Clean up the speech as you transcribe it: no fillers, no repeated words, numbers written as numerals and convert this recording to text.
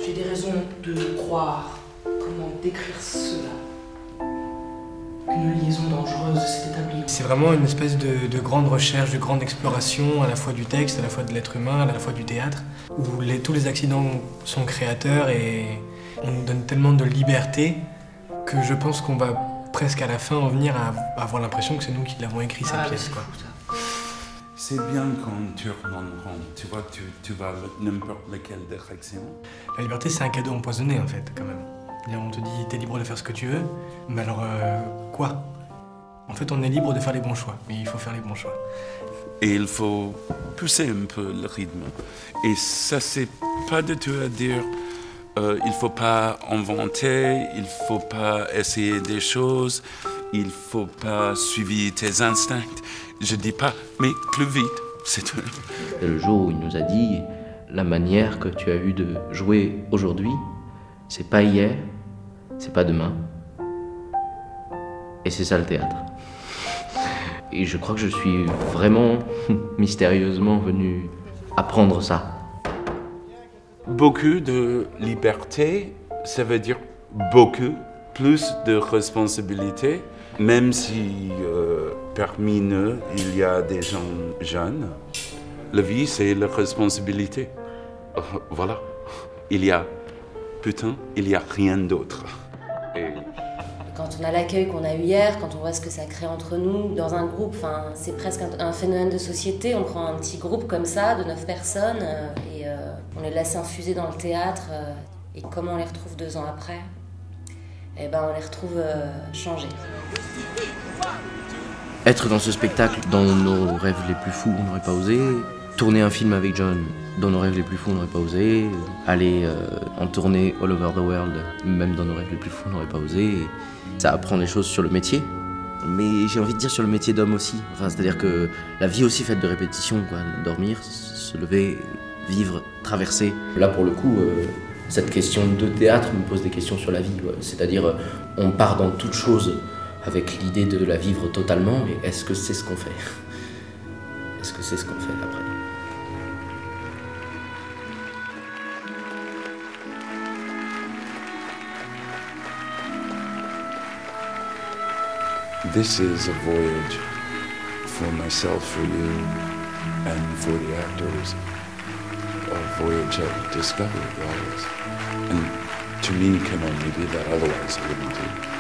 J'ai des raisons de croire. Comment décrire cela? Qu'une liaison dangereuse s'est établie. C'est vraiment une espèce de grande recherche, de grande exploration, à la fois du texte, à la fois de l'être humain, à la fois du théâtre, où tous les accidents sont créateurs et on nous donne tellement de liberté que je pense qu'on va presque à la fin en venir à avoir l'impression que c'est nous qui l'avons écrit, cette pièce. Quoi. C'est bien quand tu tournes en rond, tu vois, tu vas n'importe laquelle direction. La liberté, c'est un cadeau empoisonné, en fait, quand même. On te dit, t'es libre de faire ce que tu veux, mais alors, quoi? En fait, on est libre de faire les bons choix, mais il faut faire les bons choix. Et il faut pousser un peu le rythme. Et ça, c'est pas du tout à dire, il faut pas inventer, il faut pas essayer des choses, il faut pas suivre tes instincts. Je dis pas, mais plus vite, c'est tout. Et le jour où il nous a dit, la manière que tu as eu de jouer aujourd'hui, c'est pas hier, c'est pas demain, et c'est ça le théâtre. Et je crois que je suis vraiment mystérieusement venu apprendre ça. Beaucoup de liberté, ça veut dire beaucoup plus de responsabilité, même si parmi nous, il y a des gens jeunes. La vie, c'est la responsabilité. Voilà. Il y a putain, il n'y a rien d'autre. Et... Quand on a l'accueil qu'on a eu hier, quand on voit ce que ça crée entre nous, dans un groupe, c'est presque un phénomène de société. On prend un petit groupe comme ça, de 9 personnes, et on les laisse infuser dans le théâtre. Et comment on les retrouve 2 ans après? Eh ben, on les retrouve changés. Être dans ce spectacle, dans nos rêves les plus fous, on n'aurait pas osé. Tourner un film avec John, dans nos rêves les plus fous, on n'aurait pas osé. Aller en tournée all over the world, même dans nos rêves les plus fous, on n'aurait pas osé. Et ça apprend des choses sur le métier, mais j'ai envie de dire sur le métier d'homme aussi. Enfin, c'est-à-dire que la vie aussi faite de répétition, quoi. Dormir, se lever, vivre, traverser. Là, pour le coup, cette question de théâtre me pose des questions sur la vie. Ouais. C'est-à-dire, on part dans toute chose avec l'idée de la vivre totalement, mais est-ce que c'est ce qu'on fait? Est-ce que c'est ce qu'on fait après? This is a voyage for myself, for you, and for the actors. A voyage of discovery, always. And to me, can only be that, otherwise it wouldn't be.